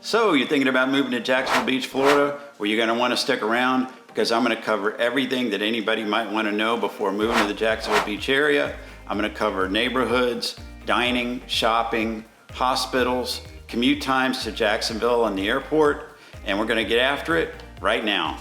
So you're thinking about moving to Jacksonville Beach, Florida? Well, you're going to want to stick around because I'm going to cover everything that anybody might want to know before moving to the Jacksonville Beach area. I'm going to cover neighborhoods, dining, shopping, hospitals, commute times to Jacksonville and the airport, and we're going to get after it right now.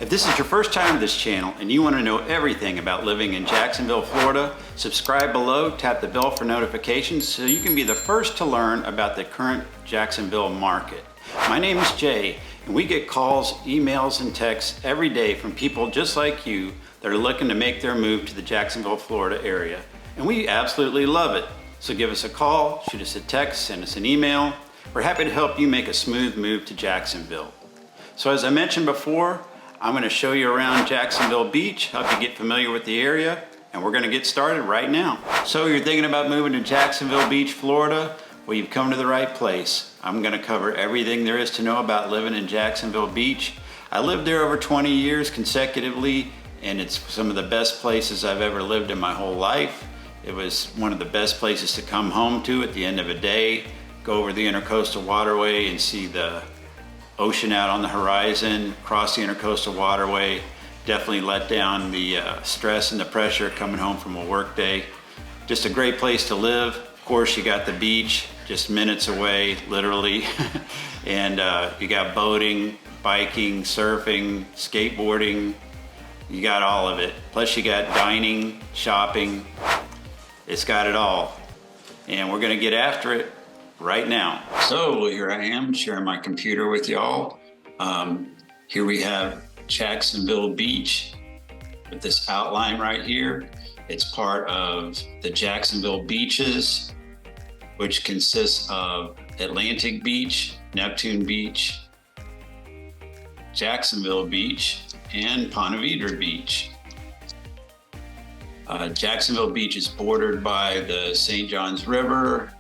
If this is your first time to this channel and you want to know everything about living in Jacksonville, Florida, subscribe below, tap the bell for notifications so you can be the first to learn about the current Jacksonville market. My name is Jay, and we get calls, emails, and texts every day from people just like you that are looking to make their move to the Jacksonville, Florida area. And we absolutely love it. So give us a call, shoot us a text, send us an email. We're happy to help you make a smooth move to Jacksonville. So as I mentioned before, I'm going to show you around Jacksonville Beach, help you get familiar with the area, and we're going to get started right now. So you're thinking about moving to Jacksonville Beach, Florida? Well, you've come to the right place. I'm going to cover everything there is to know about living in Jacksonville Beach. I lived there over 20 years consecutively, and it's some of the best places I've ever lived in my whole life. It was one of the best places to come home to at the end of a day, go over the Intercoastal Waterway and see the ocean out on the horizon, cross the Intercoastal Waterway. Definitely let down the stress and the pressure coming home from a work day. Just a great place to live. Of course, you got the beach just minutes away, literally. And you got boating, biking, surfing, skateboarding. You got all of it. Plus you got dining, shopping. It's got it all. And we're gonna get after it right now. So here I am sharing my computer with y'all. Here we have Jacksonville Beach with this outline right here. It's part of the Jacksonville Beaches, which consists of Atlantic Beach, Neptune Beach, Jacksonville Beach, and Ponte Vedra Beach. Jacksonville Beach is bordered by the St. Johns River.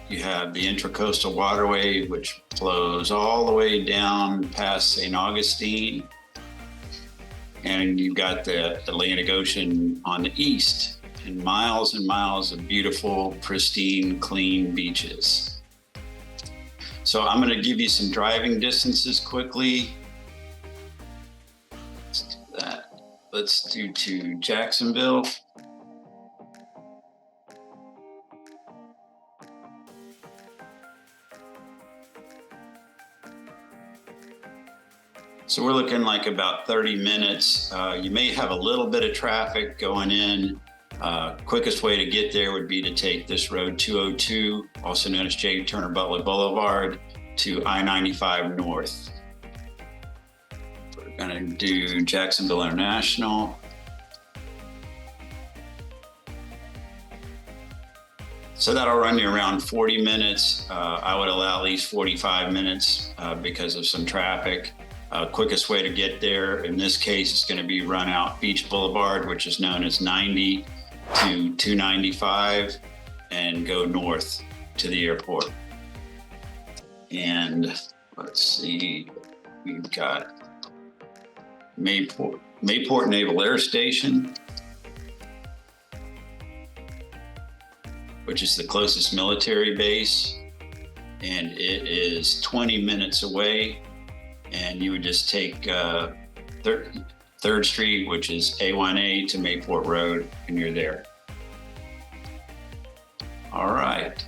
You have the Intracoastal Waterway, which flows all the way down past St. Augustine. And you've got the Atlantic Ocean on the east, and miles of beautiful, pristine, clean beaches. So I'm gonna give you some driving distances quickly. Let's do that. Let's do to Jacksonville. So we're looking like about 30 minutes. You may have a little bit of traffic going in. Quickest way to get there would be to take this road 202, also known as J. Turner Butler Boulevard, to I-95 North. We're gonna do Jacksonville International. So that'll run you around 40 minutes. I would allow at least 45 minutes because of some traffic. Quickest way to get there, in this case, is going to be run out Beach Boulevard, which is known as 90 to 295, and go north to the airport. And let's see, we've got Mayport Naval Air Station, which is the closest military base, and it is 20 minutes away. And you would just take 3rd Street, which is A1A, to Mayport Road, and you're there. All right.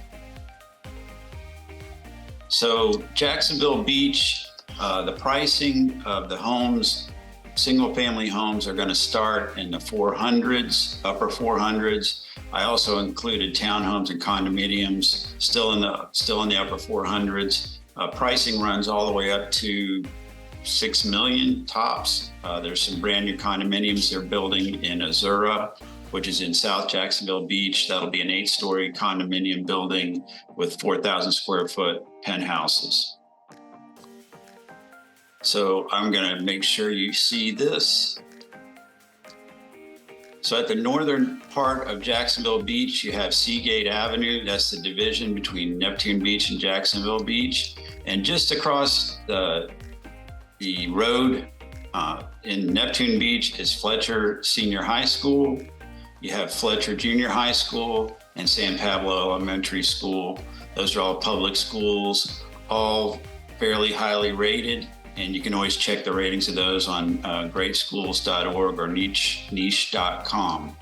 So Jacksonville Beach, the pricing of the homes, single family homes, are gonna start in the 400s, upper 400s. I also included townhomes and condominiums, still in the upper 400s. Pricing runs all the way up to 6 million tops. There's some brand new condominiums they're building in Azura, which is in South Jacksonville Beach. That'll be an 8-story condominium building with 4,000 square foot penthouses. So I'm gonna make sure you see this. So at the northern part of Jacksonville Beach, you have Seagate Avenue. That's the division between Neptune Beach and Jacksonville Beach. And just across the road in Neptune Beach is Fletcher Senior High School. You have Fletcher Junior High School and San Pablo Elementary School. Those are all public schools, all fairly highly rated, and you can always check the ratings of those on greatschools.org or niche.com.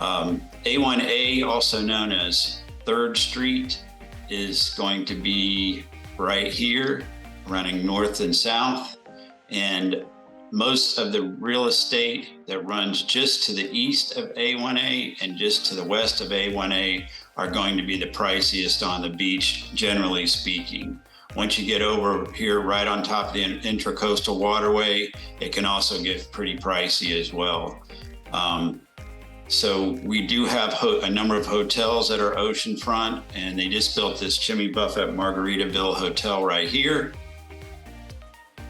A1A, also known as 3rd Street, is going to be right here, running north and south. And most of the real estate that runs just to the east of A1A and just to the west of A1A are going to be the priciest on the beach, generally speaking. Once you get over here right on top of the Intracoastal Waterway, it can also get pretty pricey as well. So we do have a number of hotels that are oceanfront, and they just built this Jimmy Buffett Margaritaville Hotel right here.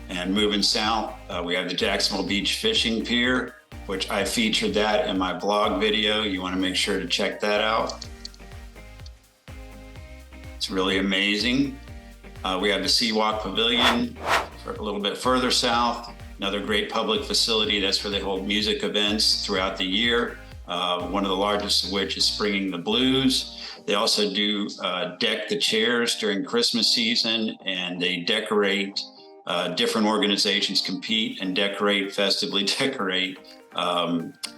And moving south, we have the Jacksonville Beach Fishing Pier, which I featured that in my blog video. You want to make sure to check that out. It's really amazing. We have the Seawalk Pavilion for a little bit further south. Another great public facility. That's where they hold music events throughout the year. One of the largest of which is Springing the Blues. They also do deck the chairs during Christmas season, and they decorate, different organizations compete and festively decorate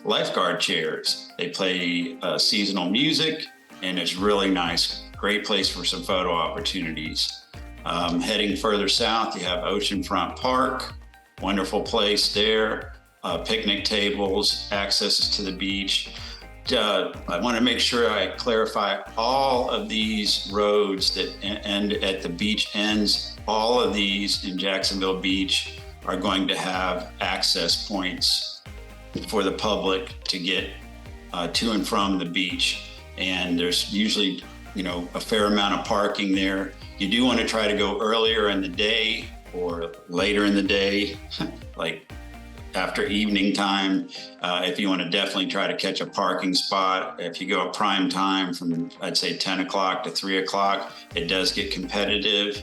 lifeguard chairs. They play seasonal music, and it's really nice. Great place for some photo opportunities. Heading further south, you have Oceanfront Park. Wonderful place there. Picnic tables, access to the beach. I want to make sure I clarify all of these roads that end at the beach ends. All of these in Jacksonville Beach are going to have access points for the public to get to and from the beach. And there's usually, a fair amount of parking there. You do want to try to go earlier in the day or later in the day, like after evening time, if you want to definitely try to catch a parking spot. If you go at prime time from, I'd say 10 o'clock to 3 o'clock, it does get competitive.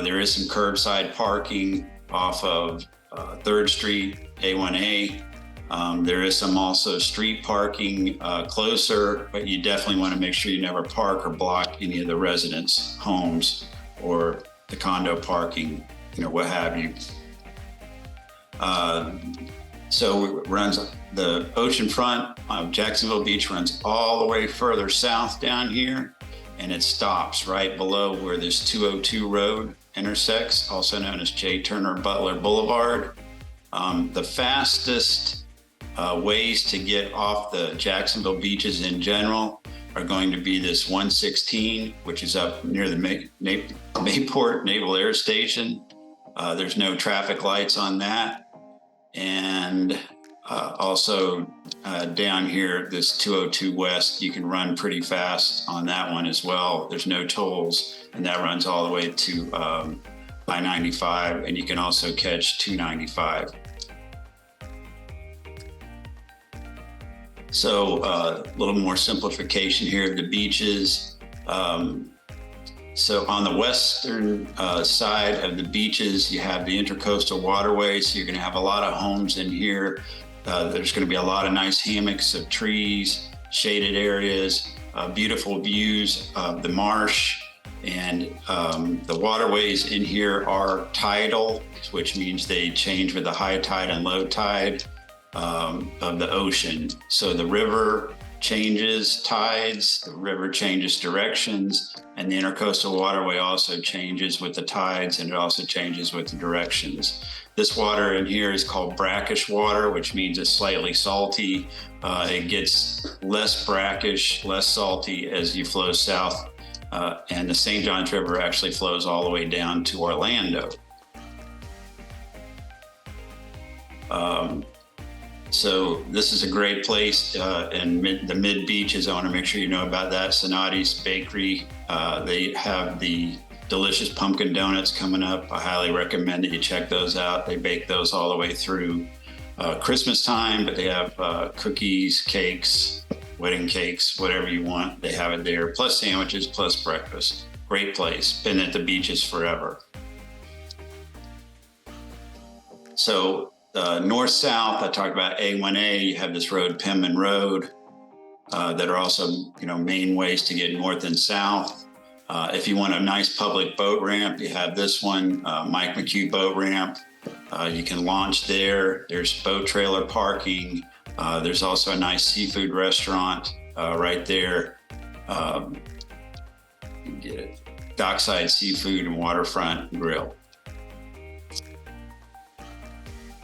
There is some curbside parking off of 3rd Street, A1A. There is some also street parking closer, but you definitely want to make sure you never park or block any of the residents' homes or the condo parking, what have you. So it runs the oceanfront of Jacksonville Beach, runs all the way further south down here, and it stops right below where this 202 road intersects, also known as J. Turner Butler Boulevard. The fastest ways to get off the Jacksonville beaches in general are going to be this 116, which is up near the Mayport Naval Air Station. There's no traffic lights on that. And also down here, this 202 West, you can run pretty fast on that one as well. There's no tolls, and that runs all the way to I-95, and you can also catch 295. So a little more simplification here of the beaches. So on the western side of the beaches, you have the Intracoastal Waterway. So you're going to have a lot of homes in here. There's going to be a lot of nice hammocks of trees, shaded areas, beautiful views of the marsh. And the waterways in here are tidal, which means they change with the high tide and low tide of the ocean. So the river changes tides, the river changes directions, and the Intercoastal Waterway also changes with the tides, and it also changes with the directions. This water in here is called brackish water, which means it's slightly salty. It gets less brackish, less salty as you flow south, and the St. Johns River actually flows all the way down to Orlando. So this is a great place in the mid beaches. I want to make sure you know about that. Sonati's Bakery. They have the delicious pumpkin donuts coming up. I highly recommend that you check those out. They bake those all the way through Christmas time, but they have cookies, cakes, wedding cakes, whatever you want. They have it there, plus sandwiches, plus breakfast. Great place. Been at the beaches forever. So North-south, I talked about A1A. You have this road, Penman Road, that are also, main ways to get north and south. If you want a nice public boat ramp, you have this one, Mike McHugh boat ramp. You can launch there. There's boat trailer parking. There's also a nice seafood restaurant right there. You can get it. Dockside Seafood and Waterfront Grill.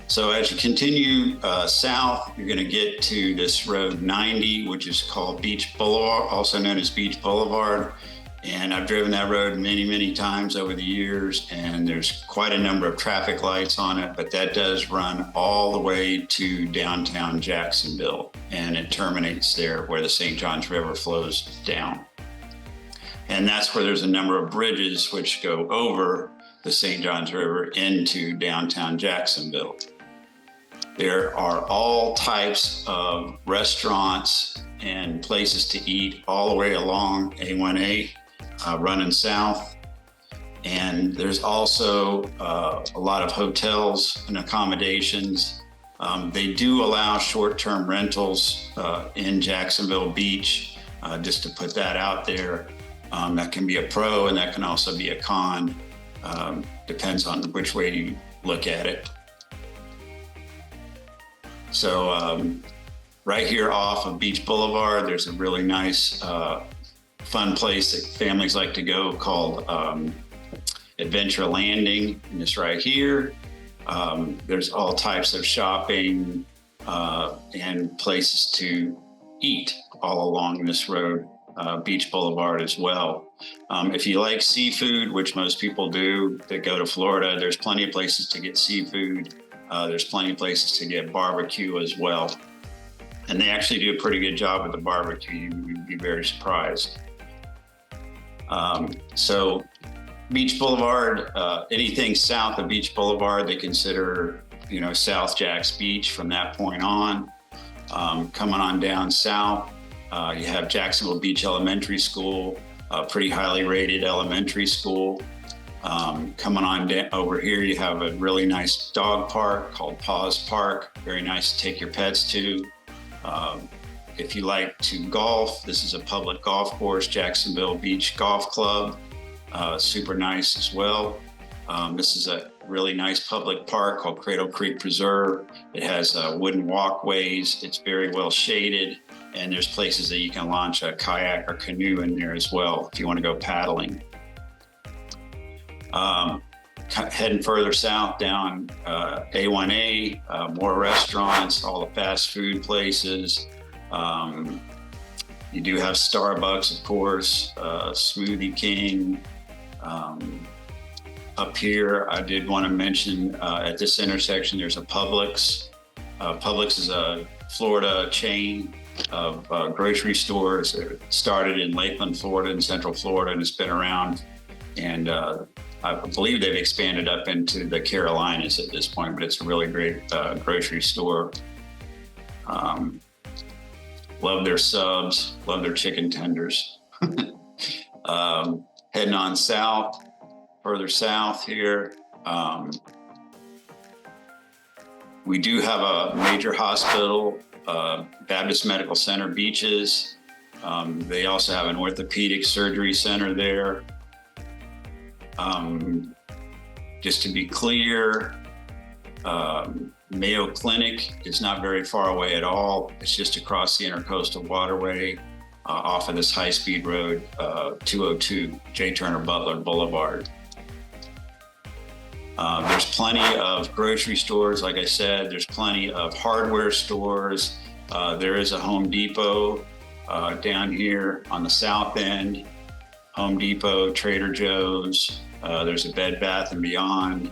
So as you continue south, you're going to get to this road 90, which is called Beach Boulevard, also known as Beach Boulevard. And I've driven that road many, many times over the years, and there's quite a number of traffic lights on it, but that does run all the way to downtown Jacksonville, and it terminates there where the St. Johns River flows down. And that's where there's a number of bridges which go over the St. Johns River into downtown Jacksonville. There are all types of restaurants and places to eat all the way along A1A, running south. And there's also a lot of hotels and accommodations. They do allow short-term rentals in Jacksonville Beach, just to put that out there. That can be a pro and that can also be a con. Depends on which way you look at it. So right here off of Beach Boulevard, there's a really nice, fun place that families like to go called Adventure Landing, and it's right here. There's all types of shopping and places to eat all along this road, Beach Boulevard as well. If you like seafood, which most people do that go to Florida, there's plenty of places to get seafood. There's plenty of places to get barbecue as well. And they actually do a pretty good job with the barbecue. You'd be very surprised. So Beach Boulevard, anything south of Beach Boulevard, they consider, South Jacks Beach from that point on. Coming on down south, you have Jacksonville Beach Elementary School, a pretty highly rated elementary school. Coming on down over here, you have a really nice dog park called Paws Park. Very nice to take your pets to. If you like to golf, this is a public golf course, Jacksonville Beach Golf Club. Super nice as well. This is a really nice public park called Cradle Creek Preserve. It has wooden walkways. It's very well shaded, and there's places that you can launch a kayak or canoe in there as well if you want to go paddling. Heading further south down A1A, more restaurants, all the fast food places. You do have Starbucks, of course, Smoothie King. Up here, I did want to mention at this intersection, there's a Publix. Publix is a Florida chain of grocery stores. It started in Lakeland, Florida, in Central Florida, and it's been around. And I believe they've expanded up into the Carolinas at this point, but it's a really great grocery store. Love their subs, love their chicken tenders. Heading on south, further south here, we do have a major hospital, Baptist Medical Center Beaches. They also have an orthopedic surgery center there. Just to be clear, Mayo Clinic is not very far away at all. It's just across the Intercoastal Waterway off of this high-speed road, 202, J. Turner Butler Boulevard. There's plenty of grocery stores, like I said. There's plenty of hardware stores. There is a Home Depot down here on the south end. Home Depot, Trader Joe's. There's a Bed Bath & Beyond.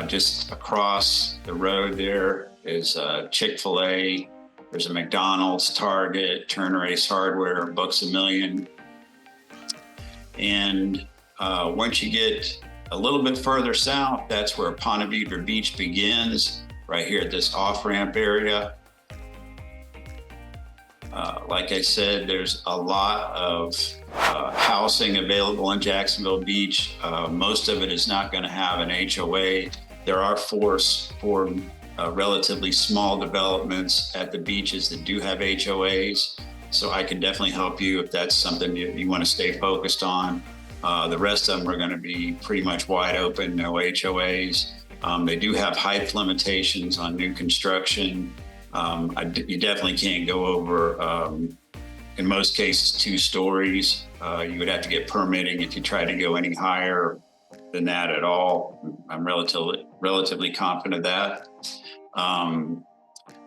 Just across the road there is Chick-fil-A. There's a McDonald's, Target, Turner Ace Hardware, Books A Million. And once you get a little bit further south, that's where Ponte Vedra Beach begins, right here at this off-ramp area. Like I said, there's a lot of housing available in Jacksonville Beach. Most of it is not going to have an HOA. There are four relatively small developments at the beaches that do have HOAs. So I can definitely help you if that's something you want to stay focused on. The rest of them are going to be pretty much wide open, no HOAs. They do have height limitations on new construction. You definitely can't go over, in most cases, 2 stories. You would have to get permitting if you try to go any higher than that at all. I'm relatively confident of that.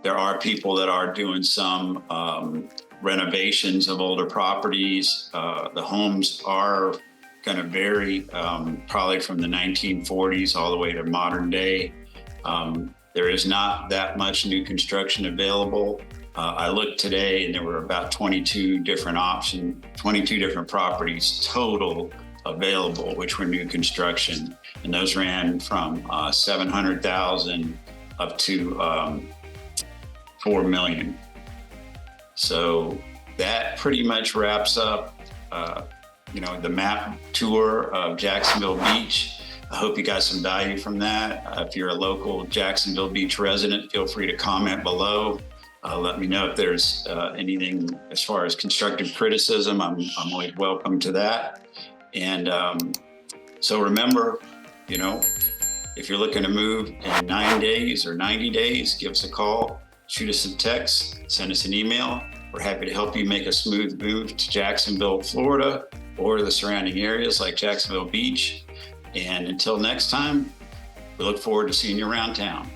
There are people that are doing some renovations of older properties. The homes are going to vary, probably from the 1940s all the way to modern day. There is not that much new construction available. I looked today and there were about 22 different properties total available, which were new construction. And those ran from 700,000 up to 4 million. So that pretty much wraps up the map tour of Jacksonville Beach. I hope you got some value from that. If you're a local Jacksonville Beach resident, feel free to comment below. Let me know if there's anything as far as constructive criticism. I'm always welcome to that. And so remember, if you're looking to move in 9 days or 90 days, give us a call, shoot us a text, send us an email. We're happy to help you make a smooth move to Jacksonville, Florida, or the surrounding areas like Jacksonville Beach. And until next time, we look forward to seeing you around town.